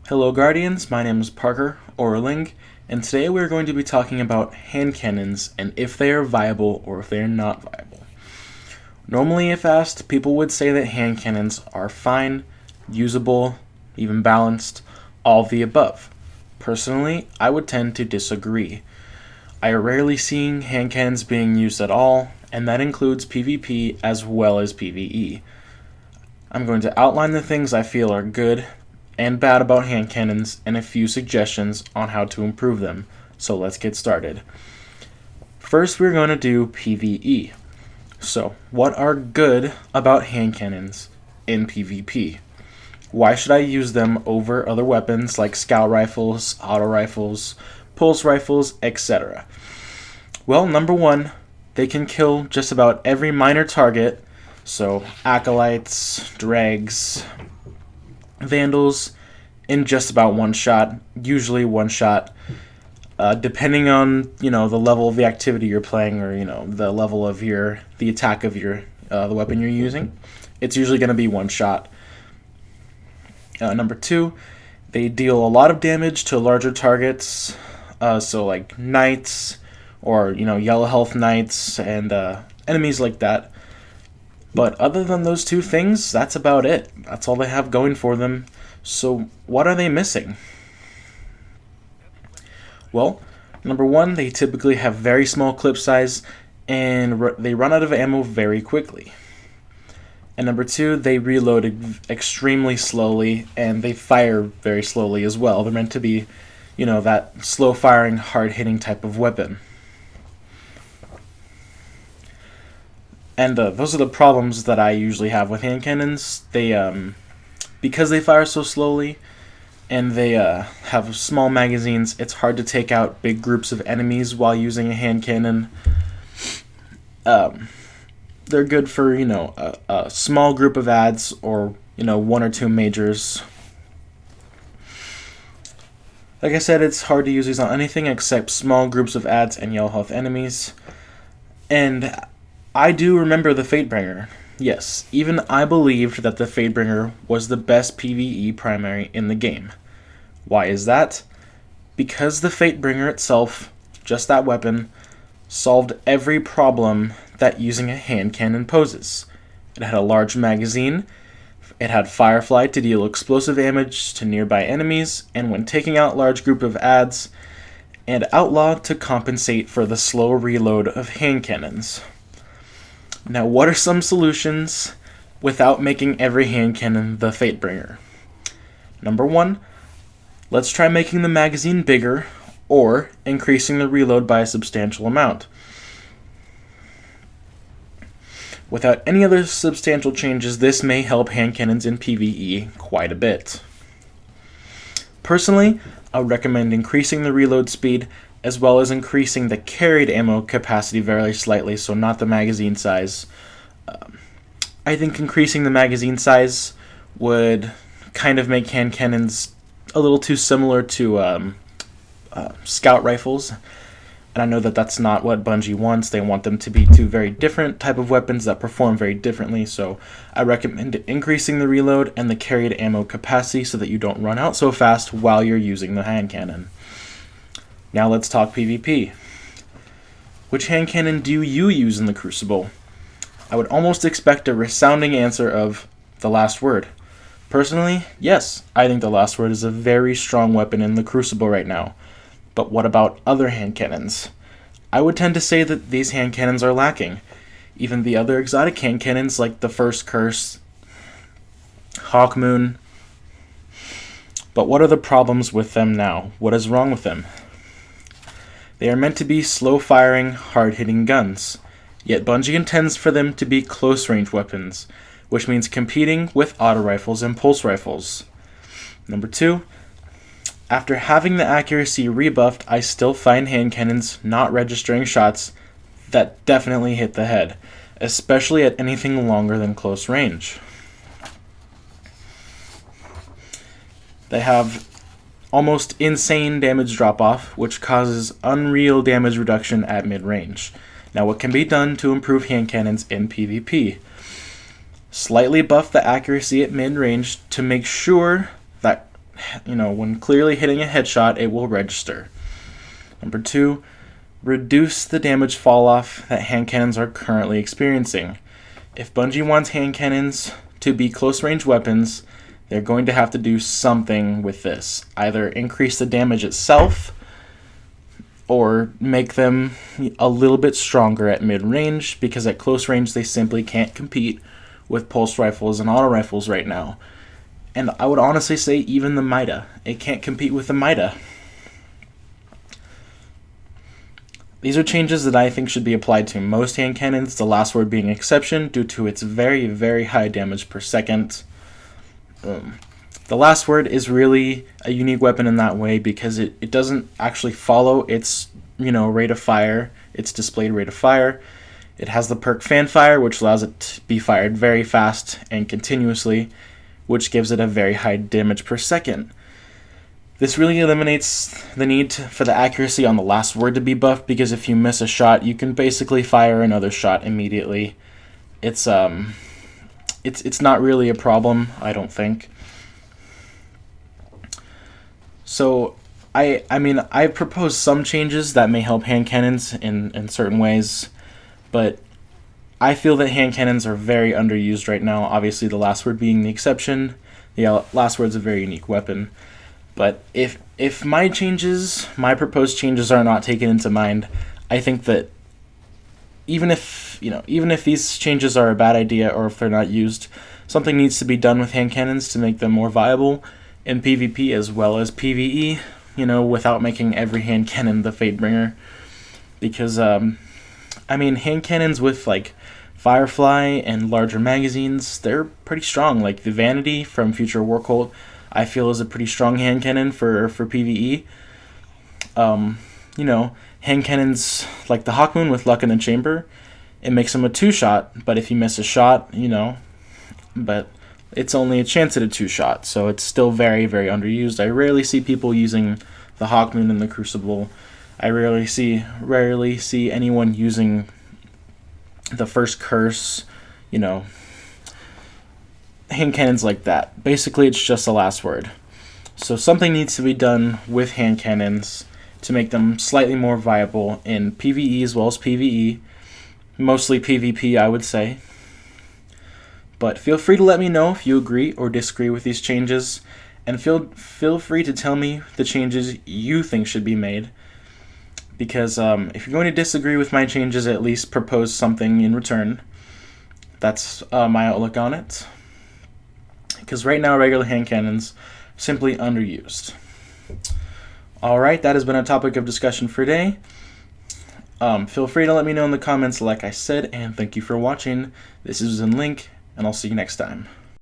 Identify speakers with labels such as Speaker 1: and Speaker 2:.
Speaker 1: Hello Guardians, my name is Parker Orling, and today we're going to be talking about hand cannons and if they are viable or if they are not viable. Normally, if asked, people would say that hand cannons are fine, usable, even balanced, all of the above. Personally, I would tend to disagree. I are rarely seeing hand cannons being used at all, and that includes PvP as well as PvE. I'm going to outline the things I feel are good and bad about hand cannons and a few suggestions on how to improve them. So let's get started. First, we're going to do PvE. So, what are good about hand cannons in PvP? Why should I use them over other weapons like scout rifles, auto rifles, pulse rifles, etc.? Well, number one, they can kill just about every minor target, so acolytes, dregs, vandals, in just about one shot, usually one shot, depending on the level of the activity you're playing, or the level of the attack of the weapon you're using. It's usually going to be one shot. Number two, they deal a lot of damage to larger targets, so like knights or yellow health knights and enemies like that. But other than those two things, that's about it. That's all they have going for them. So what are they missing? Well, number one, they typically have very small clip size and they run out of ammo very quickly. And number two, they reload extremely slowly and they fire very slowly as well. They're meant to be, that slow firing, hard hitting type of weapon. And those are the problems that I usually have with hand cannons. They, because they fire so slowly, and they have small magazines, it's hard to take out big groups of enemies while using a hand cannon. They're good for a small group of adds or one or two majors. Like I said, it's hard to use these on anything except small groups of adds and yellow health enemies. And I do remember the Fatebringer. Yes, even I believed that the Fatebringer was the best PvE primary in the game. Why is that? Because the Fatebringer itself, just that weapon, solved every problem that using a hand cannon poses. It had a large magazine, it had Firefly to deal explosive damage to nearby enemies, and when taking out large group of adds, and Outlaw to compensate for the slow reload of hand cannons. Now, what are some solutions without making every hand cannon the Fatebringer? Number one, let's try making the magazine bigger or increasing the reload by a substantial amount. Without any other substantial changes, this may help hand cannons in PvE quite a bit. Personally, I would recommend increasing the reload speed as well as increasing the carried ammo capacity very slightly, so not the magazine size. I think increasing the magazine size would kind of make hand cannons a little too similar to scout rifles, and I know that that's not what Bungie wants. They want them to be two very different type of weapons that perform very differently, so I recommend increasing the reload and the carried ammo capacity so that you don't run out so fast while you're using the hand cannon. Now let's talk PvP. Which hand cannon do you use in the Crucible? I would almost expect a resounding answer of the last word. Personally, yes, I think the last word is a very strong weapon in the Crucible right now. But what about other hand cannons? I would tend to say that these hand cannons are lacking. Even the other exotic hand cannons like the First Curse, Hawkmoon. But what are the problems with them now? What is wrong with them? They are meant to be slow-firing, hard-hitting guns, yet Bungie intends for them to be close-range weapons, which means competing with auto rifles and pulse rifles. Number two, after having the accuracy rebuffed, I still find hand cannons not registering shots that definitely hit the head, especially at anything longer than close range. They have almost insane damage drop-off, which causes unreal damage reduction at mid-range. Now, what can be done to improve hand cannons in PvP? Slightly buff the accuracy at mid-range to make sure that when clearly hitting a headshot, it will register. Number 2, reduce the damage fall off that hand cannons are currently experiencing. If Bungie wants hand cannons to be close range weapons, they're going to have to do something with this. Either increase the damage itself, or make them a little bit stronger at mid-range, because at close range they simply can't compete with pulse rifles and auto rifles right now. And I would honestly say even the Mida. It can't compete with the Mida. These are changes that I think should be applied to most hand cannons, the last word being exception due to its very, very high damage per second. The last word is really a unique weapon in that way because it doesn't actually follow its rate of fire, its displayed rate of fire. It has the perk fan fire, which allows it to be fired very fast and continuously, which gives it a very high damage per second. This really eliminates the need for the accuracy on the last word to be buffed, because if you miss a shot, you can basically fire another shot immediately. It's not really a problem, I don't think. So I proposed some changes that may help hand cannons in certain ways, but I feel that hand cannons are very underused right now. Obviously, the last word being the exception. The last word's a very unique weapon. But if my proposed changes are not taken into mind, I think that even if these changes are a bad idea or if they're not used, something needs to be done with hand cannons to make them more viable in PvP as well as PvE, without making every hand cannon the Fatebringer. Because, hand cannons with, Firefly and larger magazines, they're pretty strong. Like, the Vanity from Future War Cult, I feel is a pretty strong hand cannon for PvE. Hand cannons like the Hawkmoon with Luck in the Chamber, it makes them a 2-shot, but if you miss a shot, but it's only a chance at a 2-shot, so it's still very, very underused. I rarely see people using the Hawkmoon in the Crucible. I rarely see anyone using the First Curse, hand cannons like that. Basically, it's just the last word. So something needs to be done with hand cannons to make them slightly more viable in PvE as well as PvE. Mostly PvP, I would say. But feel free to let me know if you agree or disagree with these changes, and feel free to tell me the changes you think should be made. Because if you're going to disagree with my changes, at least propose something in return. That's my outlook on it. Because right now, regular hand cannons simply underused. Alright, that has been a topic of discussion for today. Feel free to let me know in the comments like I said, and thank you for watching. This is Link, and I'll see you next time.